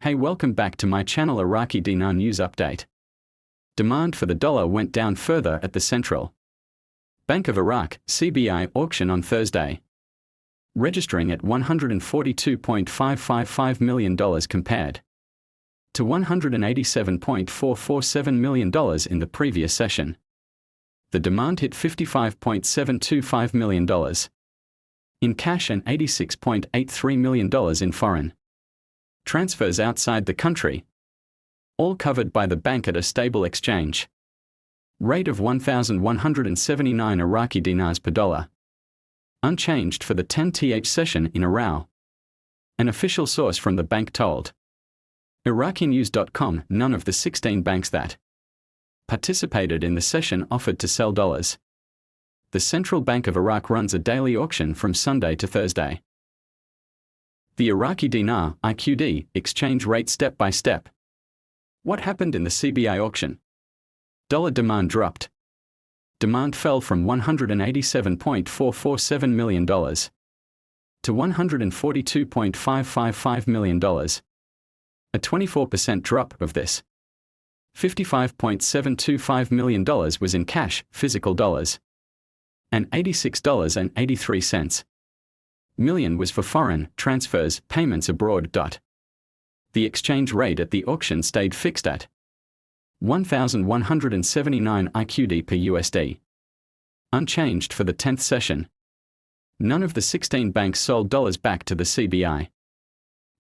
Hey, welcome back to my channel. Iraqi Dinar News Update. Demand for the dollar went down further at the Central Bank of Iraq (CBI) auction on Thursday, registering at $142.555 million compared to $187.447 million in the previous session. The demand hit $55.725 million in cash and $86.83 million in foreign transfers outside the country, all covered by the bank at a stable exchange rate of 1,179 Iraqi dinars per dollar, unchanged for the 10th session in a row. An official source from the bank told IraqiNews.com none of the 16 banks that participated in the session offered to sell dollars. The Central Bank of Iraq runs a daily auction from Sunday to Thursday. The Iraqi Dinar (IQD) exchange rate step by step. What happened in the CBI auction? Dollar demand dropped. Demand fell from $187.447 million to $142.555 million. A 24% drop of this. $55.725 million was in cash, physical dollars, and $86.83 million was for foreign transfers, payments abroad. The exchange rate at the auction stayed fixed at 1,179 IQD per USD, unchanged for the 10th session. None of the 16 banks sold dollars back to the CBI.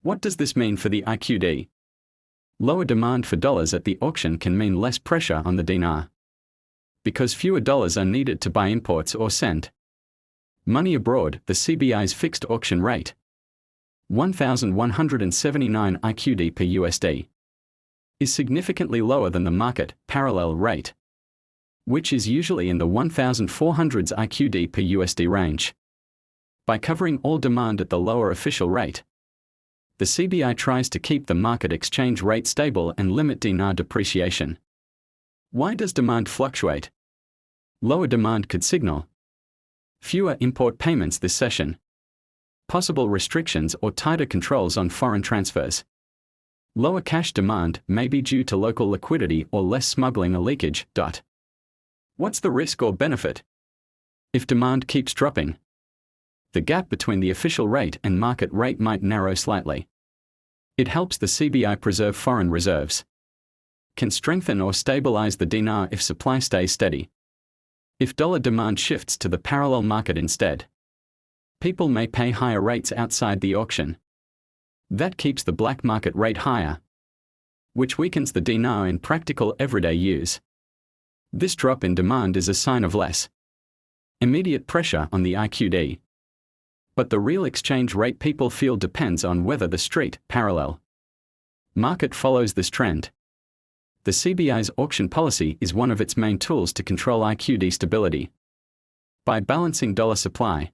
What does this mean for the IQD? Lower demand for dollars at the auction can mean less pressure on the dinar, because fewer dollars are needed to buy imports or send money abroad. The CBI's fixed auction rate, 1,179 IQD per USD, is significantly lower than the market parallel rate, which is usually in the 1,400s IQD per USD range. By covering all demand at the lower official rate, the CBI tries to keep the market exchange rate stable and limit dinar depreciation. Why does demand fluctuate? Lower demand could signal fewer import payments this session, possible restrictions or tighter controls on foreign transfers. Lower cash demand may be due to local liquidity or less smuggling or leakage. What's the risk or benefit? If demand keeps dropping, the gap between the official rate and market rate might narrow slightly. It helps the CBI preserve foreign reserves, can strengthen or stabilize the dinar if supply stays steady. If dollar demand shifts to the parallel market instead, people may pay higher rates outside the auction. That keeps the black market rate higher, which weakens the dinar in practical everyday use. This drop in demand is a sign of less immediate pressure on the IQD. But the real exchange rate people feel depends on whether the street parallel market follows this trend. The CBI's auction policy is one of its main tools to control IQD stability. By balancing dollar supply